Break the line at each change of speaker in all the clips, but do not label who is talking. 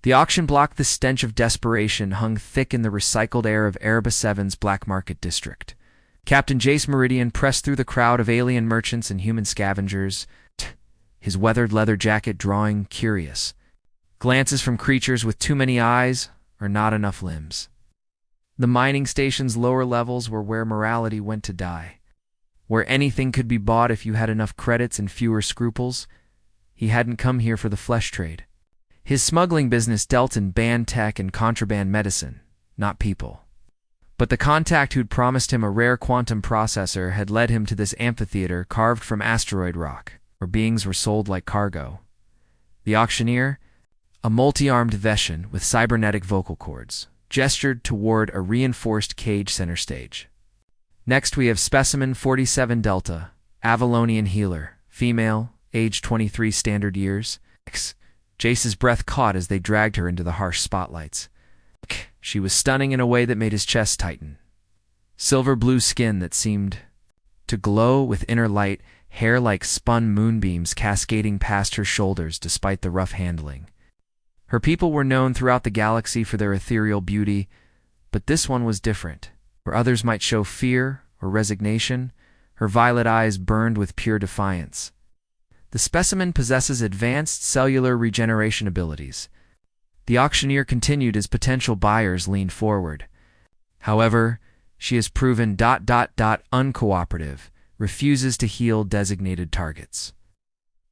The auction block, the stench of desperation, hung thick in the recycled air of Erebus 7's black market district. Captain Jace Meridian pressed through the crowd of alien merchants and human scavengers, his weathered leather jacket drawing curious glances from creatures with too many eyes or not enough limbs. The mining station's lower levels were where morality went to die, where anything could be bought if you had enough credits and fewer scruples. He hadn't come here for the flesh trade. His smuggling business dealt in banned tech and contraband medicine, not people. But the contact who'd promised him a rare quantum processor had led him to this amphitheater carved from asteroid rock, where beings were sold like cargo. The auctioneer, a multi-armed Veshan with cybernetic vocal cords, gestured toward a reinforced cage center stage. Next we have Specimen 47 Delta, Avalonian healer, female, age 23 standard years. Jace's breath caught as they dragged her into the harsh spotlights. She was stunning in a way that made his chest tighten. Silver blue skin that seemed to glow with inner light, hair like spun moonbeams cascading past her shoulders despite the rough handling. Her people were known throughout the galaxy for their ethereal beauty, but this one was different. Where others might show fear or resignation, her violet eyes burned with pure defiance. The specimen possesses advanced cellular regeneration abilities. The auctioneer continued as potential buyers leaned forward. However, she has proven uncooperative, refuses to heal designated targets.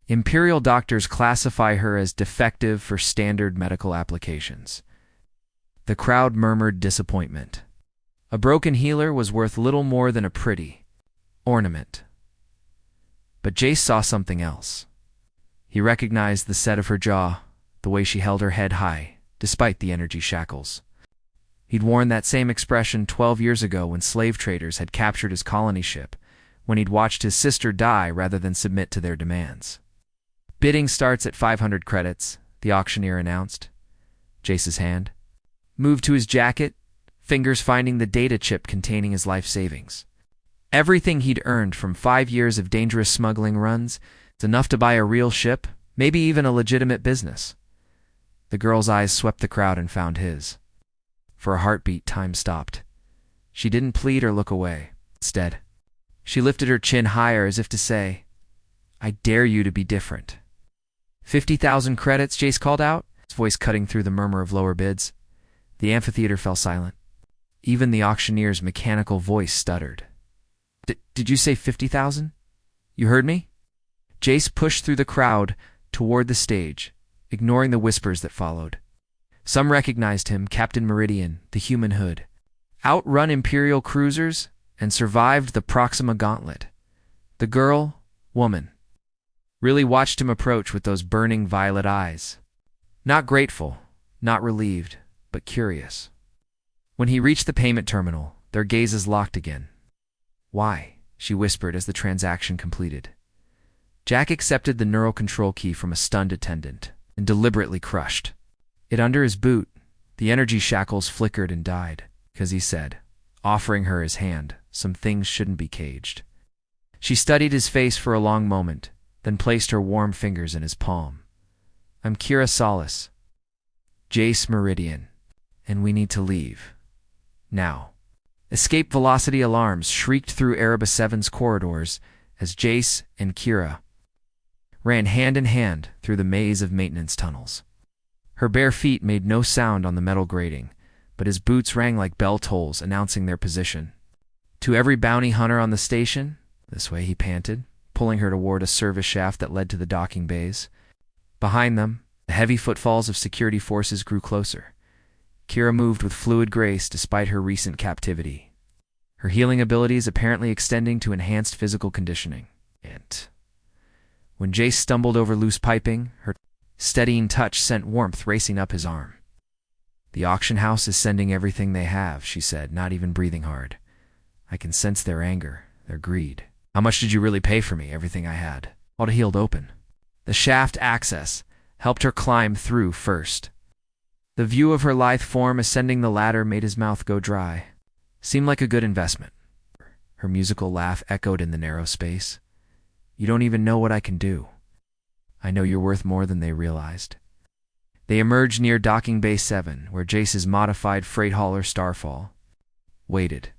Imperial doctors classify her as defective for standard medical applications. The crowd murmured disappointment. A broken healer was worth little more than a pretty ornament. But Jace saw something else. He recognized the set of her jaw, the way she held her head high, despite the energy shackles. He'd worn that same expression 12 years ago when slave traders had captured his colony ship, when he'd watched his sister die rather than submit to their demands. Bidding starts at 500 credits, the auctioneer announced. Jace's hand moved to his jacket, fingers finding the data chip containing his life savings. Everything he'd earned from 5 years of dangerous smuggling runs is enough to buy a real ship, maybe even a legitimate business. The girl's eyes swept the crowd and found his. For a heartbeat, time stopped. She didn't plead or look away. Instead, she lifted her chin higher as if to say, "I dare you to be different." 50,000 credits, Jace called out, his voice cutting through the murmur of lower bids. The amphitheater fell silent. Even the auctioneer's mechanical voice stuttered. Did you say 50,000? You heard me? Jace pushed through the crowd toward the stage, ignoring the whispers that followed. Some recognized him, Captain Meridian, the human hood. Outrun Imperial cruisers and survived the Proxima Gauntlet. The girl, woman, really watched him approach with those burning violet eyes. Not grateful, not relieved, but curious. When he reached the payment terminal, their gazes locked again. "Why?" she whispered as the transaction completed. Jack accepted the neural control key from a stunned attendant and deliberately crushed it under his boot. The energy shackles flickered and died, because he said, offering her his hand, "Some things shouldn't be caged." She studied his face for a long moment, then placed her warm fingers in his palm. "I'm Kira Solace, Jace Meridian, and we need to leave. Now." Escape velocity alarms shrieked through Erebus 7's corridors as Jace and Kira ran hand in hand through the maze of maintenance tunnels. Her bare feet made no sound on the metal grating, but his boots rang like bell tolls announcing their position. To every bounty hunter on the station, this way, he panted, pulling her toward a service shaft that led to the docking bays. Behind them, the heavy footfalls of security forces grew closer. Kira moved with fluid grace despite her recent captivity, her healing abilities apparently extending to enhanced physical conditioning. And when Jace stumbled over loose piping, her steadying touch sent warmth racing up his arm. "The auction house is sending everything they have," she said, not even breathing hard. "I can sense their anger, their greed." "How much did you really pay for me, everything I had?" All to healed open. The shaft access helped her climb through first. The view of her lithe form ascending the ladder made his mouth go dry. Seemed like a good investment. Her musical laugh echoed in the narrow space. "You don't even know what I can do. I know you're worth more than they realized." They emerged near Docking Bay 7, where Jace's modified freight hauler Starfall waited.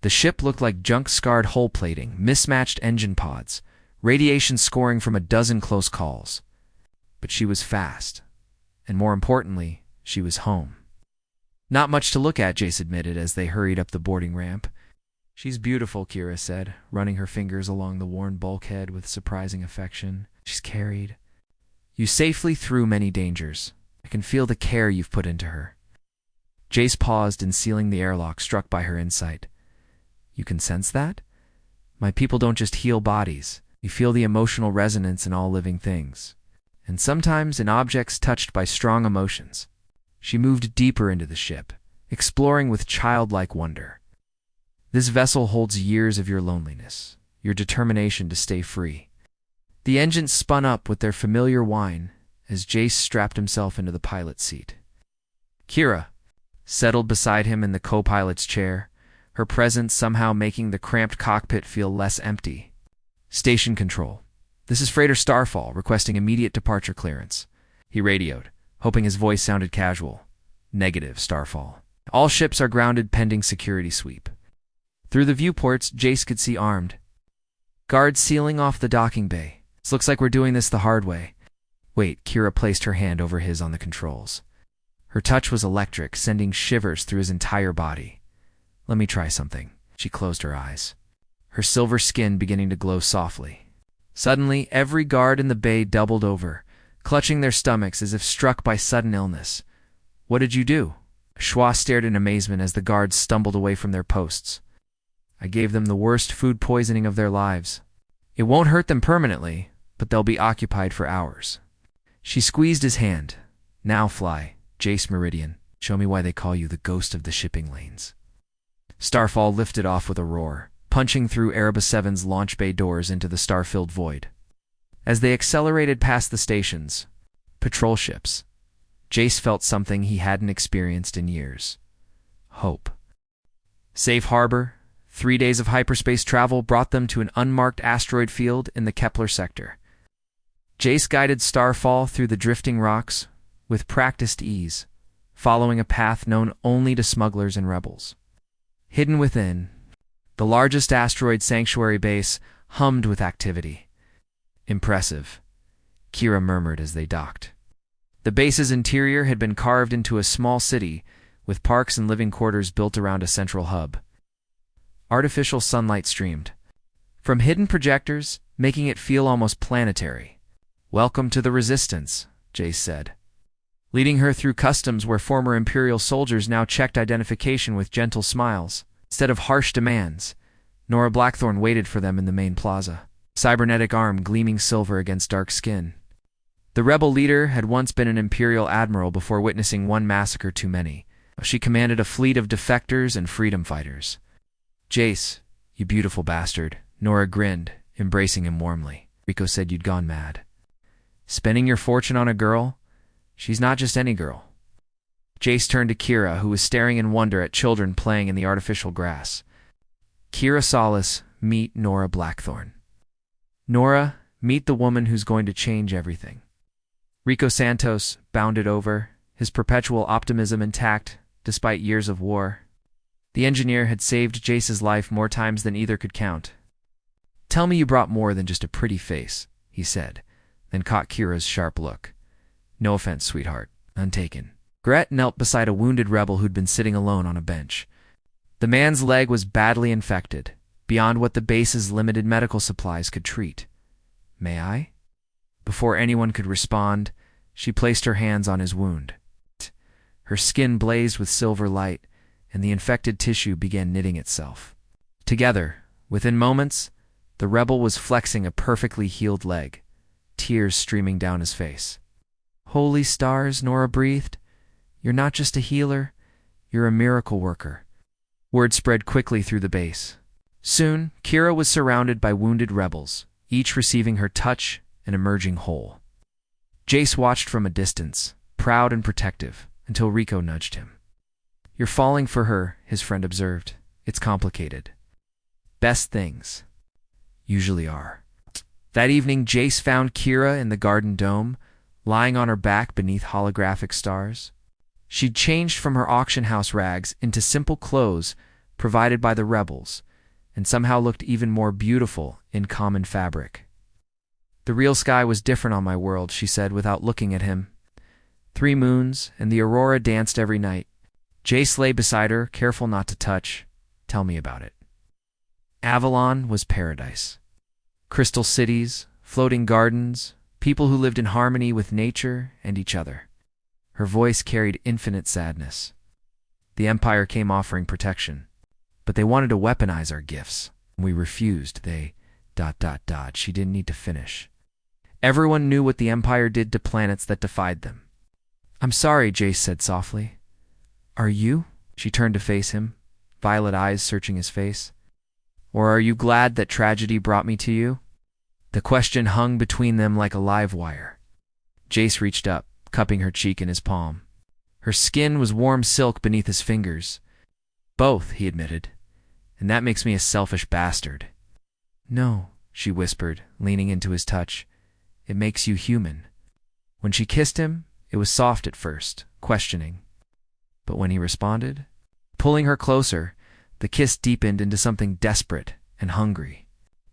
The ship looked like junk-scarred hull plating, mismatched engine pods, radiation scoring from a dozen close calls. But she was fast, and more importantly, she was home. Not much to look at, Jace admitted as they hurried up the boarding ramp. She's beautiful, Kira said, running her fingers along the worn bulkhead with surprising affection. She's carried you safely through many dangers. I can feel the care you've put into her. Jace paused in sealing the airlock, struck by her insight. You can sense that? My people don't just heal bodies. You feel the emotional resonance in all living things, and sometimes in objects touched by strong emotions. She moved deeper into the ship, exploring with childlike wonder. This vessel holds years of your loneliness, your determination to stay free. The engines spun up with their familiar whine as Jace strapped himself into the pilot's seat. Kira settled beside him in the co-pilot's chair, her presence somehow making the cramped cockpit feel less empty. Station control. This is Freighter Starfall, requesting immediate departure clearance. He radioed, hoping his voice sounded casual. Negative, Starfall. All ships are grounded pending security sweep. Through the viewports, Jace could see armed guards sealing off the docking bay. It looks like we're doing this the hard way. Wait, Kira placed her hand over his on the controls. Her touch was electric, sending shivers through his entire body. Let me try something. She closed her eyes, her silver skin beginning to glow softly. Suddenly, every guard in the bay doubled over, clutching their stomachs as if struck by sudden illness. What did you do? Schwa stared in amazement as the guards stumbled away from their posts. I gave them the worst food poisoning of their lives. It won't hurt them permanently, but they'll be occupied for hours. She squeezed his hand. Now fly, Jace Meridian. Show me why they call you the ghost of the shipping lanes. Starfall lifted off with a roar, punching through Erebus 7's launch bay doors into the star-filled void. As they accelerated past the stations, patrol ships, Jace felt something he hadn't experienced in years. Hope. Safe harbor, 3 days of hyperspace travel brought them to an unmarked asteroid field in the Kepler sector. Jace guided Starfall through the drifting rocks with practiced ease, following a path known only to smugglers and rebels. Hidden within, the largest asteroid sanctuary base hummed with activity. Impressive, Kira murmured as they docked. The base's interior had been carved into a small city, with parks and living quarters built around a central hub. Artificial sunlight streamed from hidden projectors, making it feel almost planetary. Welcome to the Resistance, Jace said, leading her through customs where former Imperial soldiers now checked identification with gentle smiles. Instead of harsh demands, Nora Blackthorne waited for them in the main plaza, cybernetic arm gleaming silver against dark skin. The rebel leader had once been an Imperial admiral before witnessing one massacre too many. She commanded a fleet of defectors and freedom fighters. Jace, you beautiful bastard, Nora grinned, embracing him warmly. Rico said you'd gone mad. Spending your fortune on a girl? She's not just any girl. Jace turned to Kira, who was staring in wonder at children playing in the artificial grass. Kira Solace, meet Nora Blackthorne. Nora, meet the woman who's going to change everything. Rico Santos bounded over, his perpetual optimism intact despite years of war. The engineer had saved Jace's life more times than either could count. Tell me you brought more than just a pretty face, he said, then caught Kira's sharp look. No offense, sweetheart. Untaken. Gret knelt beside a wounded rebel who'd been sitting alone on a bench. The man's leg was badly infected, beyond what the base's limited medical supplies could treat. May I? Before anyone could respond, she placed her hands on his wound. Her skin blazed with silver light, and the infected tissue began knitting itself. Together, within moments, the rebel was flexing a perfectly healed leg, tears streaming down his face. Holy stars, Nora breathed. You're not just a healer, you're a miracle worker. Word spread quickly through the base. Soon, Kira was surrounded by wounded rebels, each receiving her touch and emerging whole. Jace watched from a distance, proud and protective, until Rico nudged him. You're falling for her, his friend observed. It's complicated. Best things usually are. That evening, Jace found Kira in the garden dome, lying on her back beneath holographic stars. She'd changed from her auction house rags into simple clothes provided by the rebels, and somehow looked even more beautiful in common fabric. "The real sky was different on my world," she said without looking at him. 3 moons, and the aurora danced every night. Jace lay beside her, careful not to touch. "Tell me about it." Avalon was paradise. Crystal cities, floating gardens, people who lived in harmony with nature and each other. Her voice carried infinite sadness. "The Empire came offering protection, but they wanted to weaponize our gifts. We refused. They... ... She didn't need to finish. Everyone knew what the Empire did to planets that defied them." "I'm sorry," Jace said softly. "Are you?" She turned to face him, violet eyes searching his face. "Or are you glad that tragedy brought me to you?" The question hung between them like a live wire. Jace reached up, cupping her cheek in his palm. Her skin was warm silk beneath his fingers. "Both," he admitted, "and that makes me a selfish bastard." "No," she whispered, leaning into his touch. "It makes you human." When she kissed him, it was soft at first, questioning. But when he responded, pulling her closer, the kiss deepened into something desperate and hungry.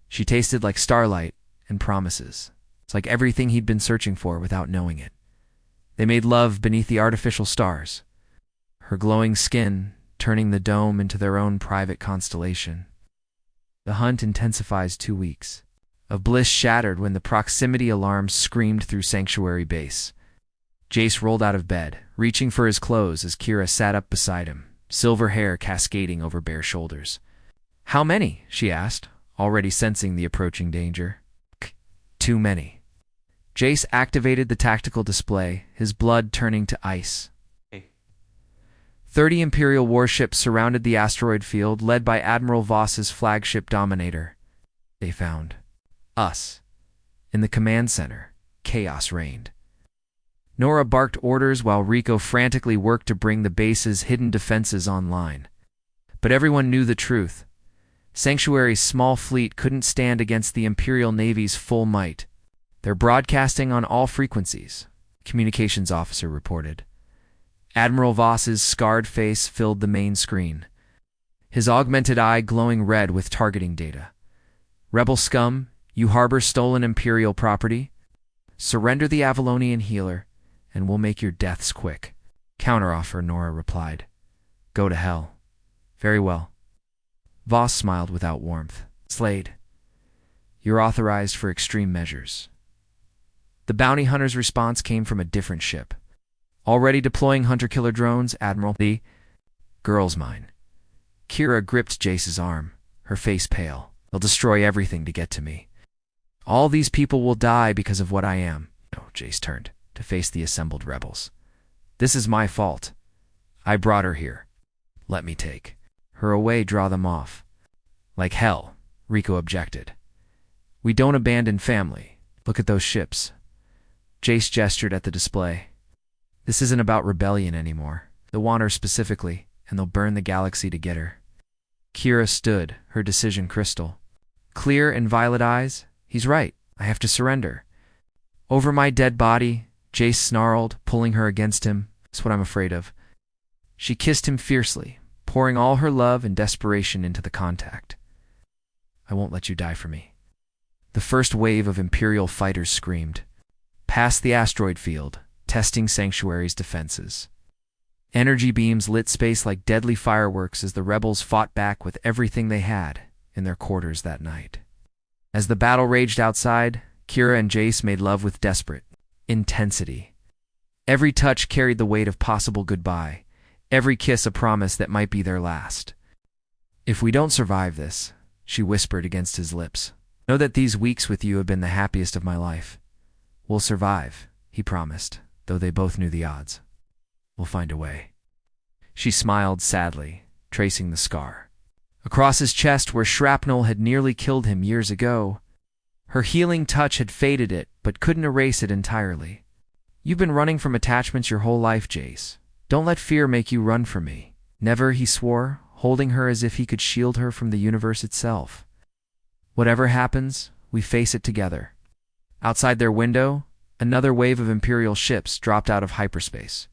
She tasted like starlight and promises. It's like everything he'd been searching for without knowing it. They made love beneath the artificial stars, her glowing skin turning the dome into their own private constellation. The hunt intensifies 2 weeks. Of bliss shattered when the proximity alarm screamed through Sanctuary Base. Jace rolled out of bed, reaching for his clothes as Kira sat up beside him, silver hair cascading over bare shoulders. "How many?" she asked, already sensing the approaching danger. "Too many." Jace activated the tactical display, his blood turning to ice. 30 Imperial warships surrounded the asteroid field, led by Admiral Voss's flagship Dominator. They found us. In the command center, chaos reigned. Nora barked orders while Rico frantically worked to bring the base's hidden defenses online. But everyone knew the truth. Sanctuary's small fleet couldn't stand against the Imperial Navy's full might. "They're broadcasting on all frequencies," communications officer reported. Admiral Voss's scarred face filled the main screen, his augmented eye glowing red with targeting data. "Rebel scum, you harbor stolen Imperial property? Surrender the Avalonian healer, and we'll make your deaths quick." "Counteroffer," Nora replied. "Go to hell." "Very well." Voss smiled without warmth. "Slade, you're authorized for extreme measures." The bounty hunter's response came from a different ship. "Already deploying hunter-killer drones, Admiral." "The girl's mine." Kira gripped Jace's arm, her face pale. "They'll destroy everything to get to me. All these people will die because of what I am." "No," Jace turned to face the assembled rebels. "This is my fault. I brought her here. Let me take her away, draw them off." "Like hell," Rico objected. "We don't abandon family. Look at those ships." Jace gestured at the display. "This isn't about rebellion anymore. They'll want her specifically, and they'll burn the galaxy to get her." Kira stood, her decision crystal. Clear and violet eyes. "He's right. I have to surrender." "Over my dead body," Jace snarled, pulling her against him. "That's what I'm afraid of." She kissed him fiercely, pouring all her love and desperation into the contact. "I won't let you die for me." The first wave of Imperial fighters screamed. Past the asteroid field, testing Sanctuary's defenses. Energy beams lit space like deadly fireworks as the rebels fought back with everything they had in their quarters that night. As the battle raged outside, Kira and Jace made love with desperate intensity. Every touch carried the weight of possible goodbye, every kiss a promise that might be their last. "If we don't survive this," she whispered against his lips, "know that these weeks with you have been the happiest of my life." "We'll survive," he promised, though they both knew the odds. "We'll find a way." She smiled sadly, tracing the scar across his chest where shrapnel had nearly killed him years ago. Her healing touch had faded it, but couldn't erase it entirely. "You've been running from attachments your whole life, Jace. Don't let fear make you run from me." "Never," he swore, holding her as if he could shield her from the universe itself. "Whatever happens, we face it together." Outside their window, Another wave of Imperial ships dropped out of hyperspace.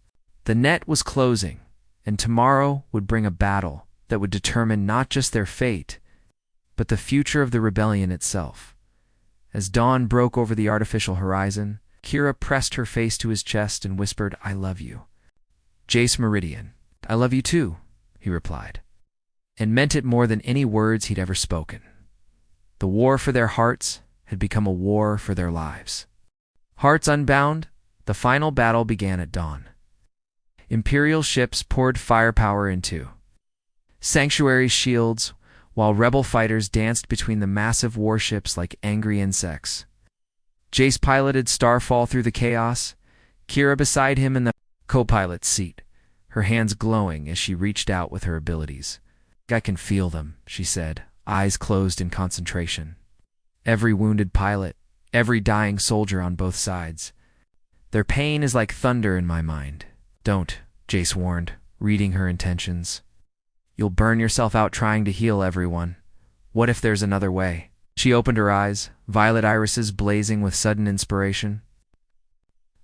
The net was closing, and tomorrow would bring a battle that would determine not just their fate, but the future of the rebellion itself. As dawn broke over the artificial horizon, Kira pressed her face to his chest and whispered, "I love you." "Jace Meridian, I love you too," he replied, and meant it more than any words he'd ever spoken. The war for their hearts had become a war for their lives. Hearts unbound, the final battle began at dawn. Imperial ships poured firepower into Sanctuary's shields, while rebel fighters danced between the massive warships like angry insects. Jace piloted Starfall through the chaos, Kira beside him in the co-pilot's seat, her hands glowing as she reached out with her abilities. "I can feel them," she said, eyes closed in concentration. "Every wounded pilot, every dying soldier on both sides. Their pain is like thunder in my mind." "Don't," Jace warned, reading her intentions. "You'll burn yourself out trying to heal everyone. What if there's another way?" She opened her eyes, violet irises blazing with sudden inspiration.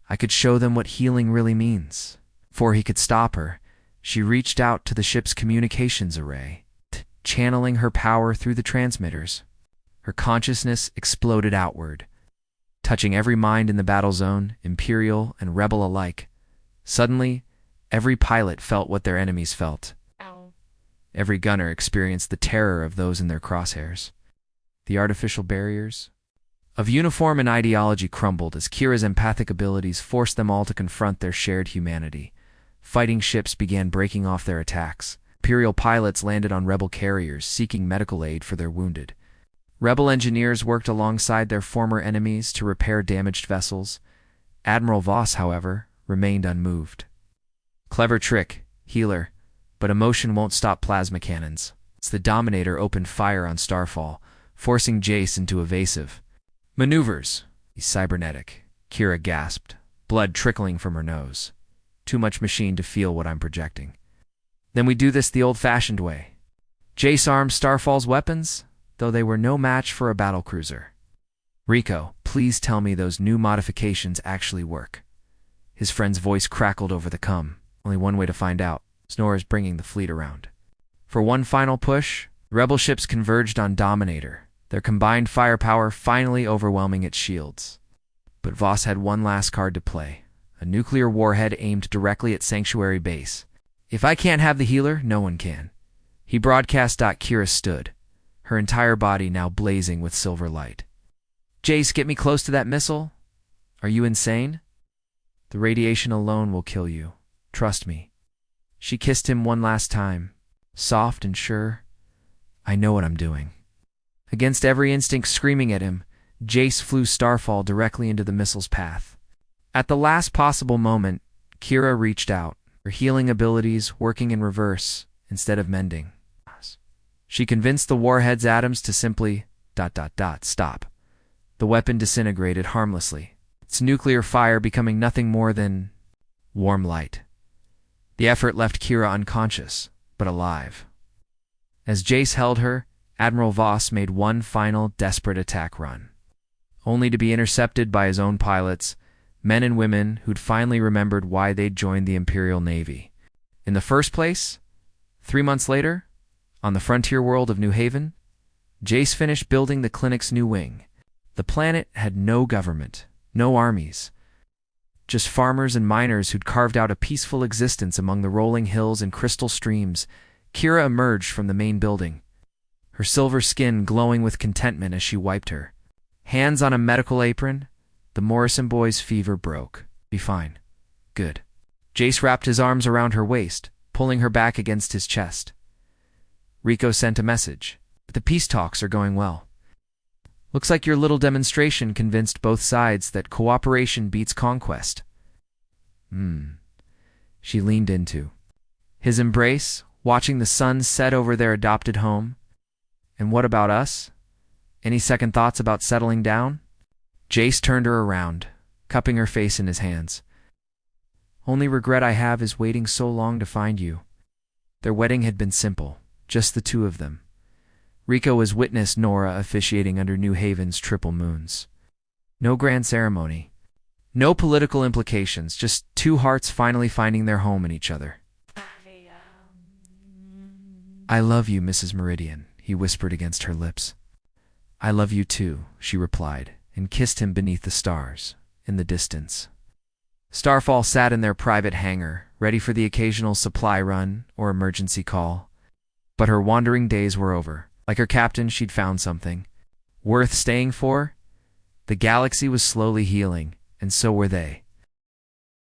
"I could show them what healing really means." Before he could stop her, she reached out to the ship's communications array, channeling her power through the transmitters. Her consciousness exploded outward, touching every mind in the battle zone, Imperial and Rebel alike. Suddenly, every pilot felt what their enemies felt. Every gunner experienced the terror of those in their crosshairs. The artificial barriers of uniform and ideology crumbled as Kira's empathic abilities forced them all to confront their shared humanity. Fighting ships began breaking off their attacks. Imperial pilots landed on Rebel carriers, seeking medical aid for their wounded. Rebel engineers worked alongside their former enemies to repair damaged vessels. Admiral Voss, however, remained unmoved. "Clever trick, healer, but emotion won't stop plasma cannons." The Dominator opened fire on Starfall, forcing Jace into evasive maneuvers. "He's cybernetic," Kira gasped, blood trickling from her nose. "Too much machine to feel what I'm projecting." "Then we do this the old-fashioned way." Jace armed Starfall's weapons, though they were no match for a battlecruiser. "Rico, please tell me those new modifications actually work." His friend's voice crackled over the cum. "Only one way to find out. Snora's bringing the fleet around." For one final push, Rebel ships converged on Dominator, their combined firepower finally overwhelming its shields. But Voss had one last card to play, a nuclear warhead aimed directly at Sanctuary Base. "If I can't have the healer, no one can." He broadcast. Kira stood, her entire body now blazing with silver light. "Jace, get me close to that missile." "Are you insane?" "The radiation alone will kill you. Trust me." She kissed him one last time, soft and sure. "I know what I'm doing." Against every instinct screaming at him, Jace flew Starfall directly into the missile's path. At the last possible moment, Kira reached out, her healing abilities working in reverse instead of mending. She convinced the warhead's atoms to simply ... stop. The weapon disintegrated harmlessly, its nuclear fire becoming nothing more than warm light. The effort left Kira unconscious, but alive. As Jace held her, Admiral Voss made one final desperate attack run, only to be intercepted by his own pilots, men and women who'd finally remembered why they'd joined the Imperial Navy. In the first place, 3 months later, on the frontier world of New Haven, Jace finished building the clinic's new wing. The planet had no government, no armies, just farmers and miners who'd carved out a peaceful existence among the rolling hills and crystal streams. Kira emerged from the main building, her silver skin glowing with contentment as she wiped her hands on a medical apron. The Morrison boy's fever broke. "Be fine. Good." Jace wrapped his arms around her waist, pulling her back against his chest. Rico sent a message. "The peace talks are going well. Looks like your little demonstration convinced both sides that cooperation beats conquest." She leaned into his embrace, watching the sun set over their adopted home. "And what about us? Any second thoughts about settling down?" Jace turned her around, cupping her face in his hands. "Only regret I have is waiting so long to find you." Their wedding had been simple, just the two of them. Rico was witness Nora officiating under New Haven's triple moons. No grand ceremony, No political implications, just two hearts finally finding their home in each other. I love you, Mrs. Meridian, he whispered against her lips. I love you too, she replied, and kissed him beneath the stars, in the distance. Starfall sat in their private hangar, ready for the occasional supply run or emergency call. But her wandering days were over. Like her captain, she'd found something worth staying for. The galaxy was slowly healing, and so were they.